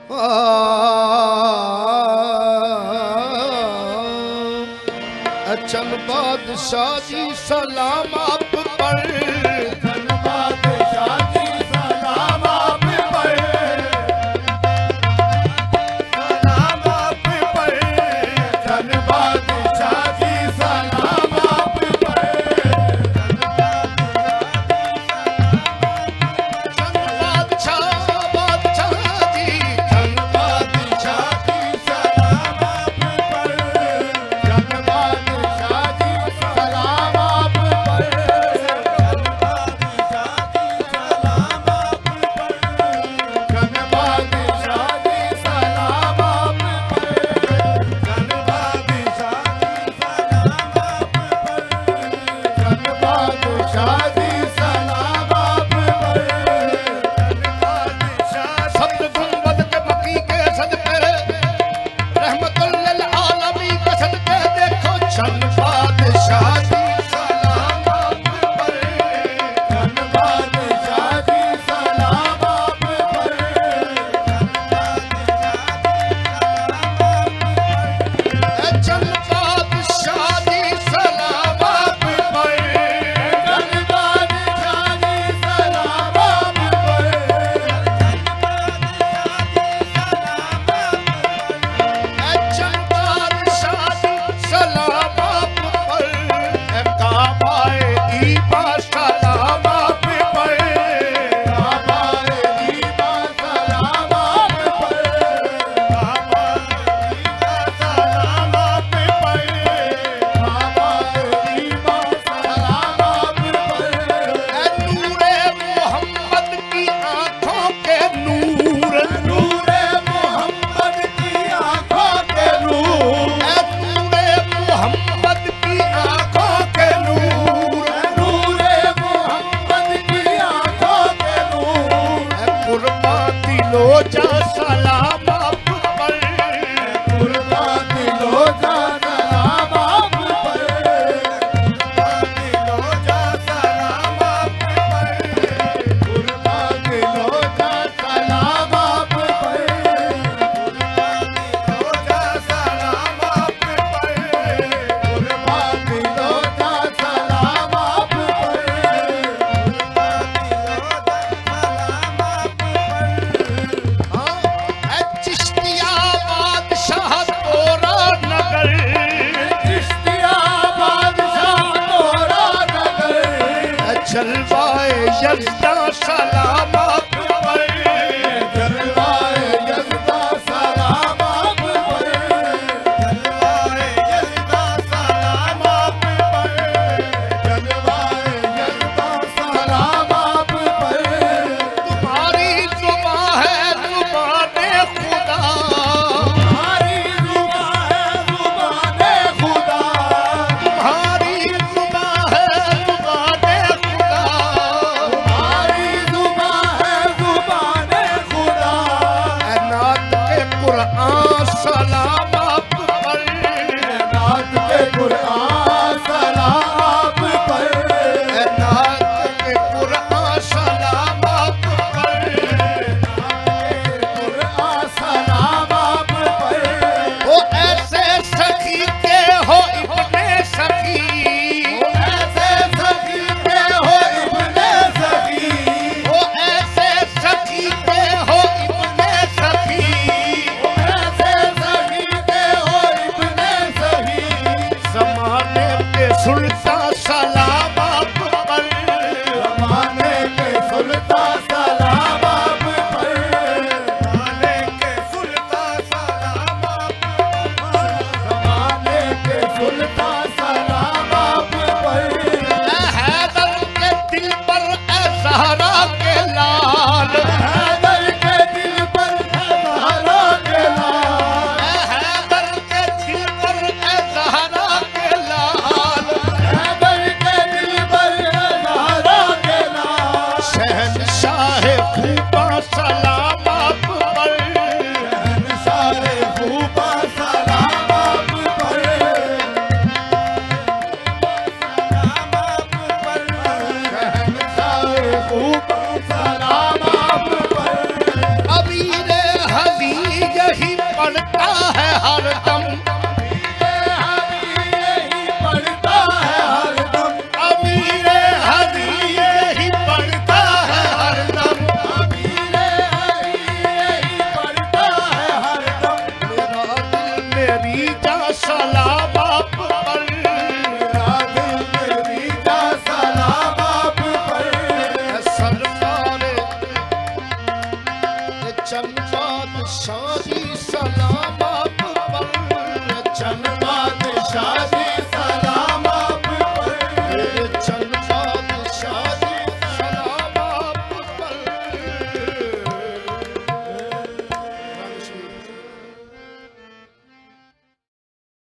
चल बादशाह जी सलाम आप पर, चल बादशाह जी सलाम आप पर, सलाम आप पर, चल बादशाह जी सलाम आप पर, चल बादशाह जी, चल बादशाह जी सलाम आप पर, चल बादशाह जी सलाम आप पर, चल बादशाह जी सलाम आप पर, चल बादशाह जी सलाम आप पर, चल बादशाह जी सलाम आप पर, सब्द गुंबद के मकी के सदके, रहमतुल लिल आलमी के सदके, देखो चल बादशाह जी सलाम आप पर, चल बादशाह जी सलाम आप पर, चल बादशाह जी सलाम आप पर, चल बादशाह जी सलाम आप पर, चल बादशाह जी सलाम आप पर, काबाए ईबा सलाम आप पर, काबाए दीवा सलाम आप पर, सलाम आप पर, काबाए दीवा सलाम आप पर, नूरे मोहम्मद की आंखों के नूर, नूरे मोहम्मद की आंखों के नूर, नूरे मोहम्मद की आंखों के नूर, नूरे मोहम्मद की आंखों के नूर, कुर्बा दिलो जा सलाम आप पर, कुर्बान दिलो जा सलाम आप पर, कुर्बान दिलो जा सलाम आप पर, कुर्बान दिलो जा सलाम आप पर, कुर्बान दिलो जा सलाम आप पर, कुर्बान दिलो जा सलाम आप पर, चिश्तिया बादशाह तोरा नगर, चिश्तिया बादशाह तोरा नगर, जलवाए यज़्दा सलाम आप पर, जलवाए यज़्दा सलाम आप पर, जलवाए यज़्दा सलाम आप पर, जलवाए यज़्दा सलाम आप पर, तुम्हारी जुबां है जुबाने खुदा, तुम्हारी जुबां है जुबाने खुदा, तुम्हारी जुबां है जुबाने खुदा, तुम्हारी जुबां पड़ता है हर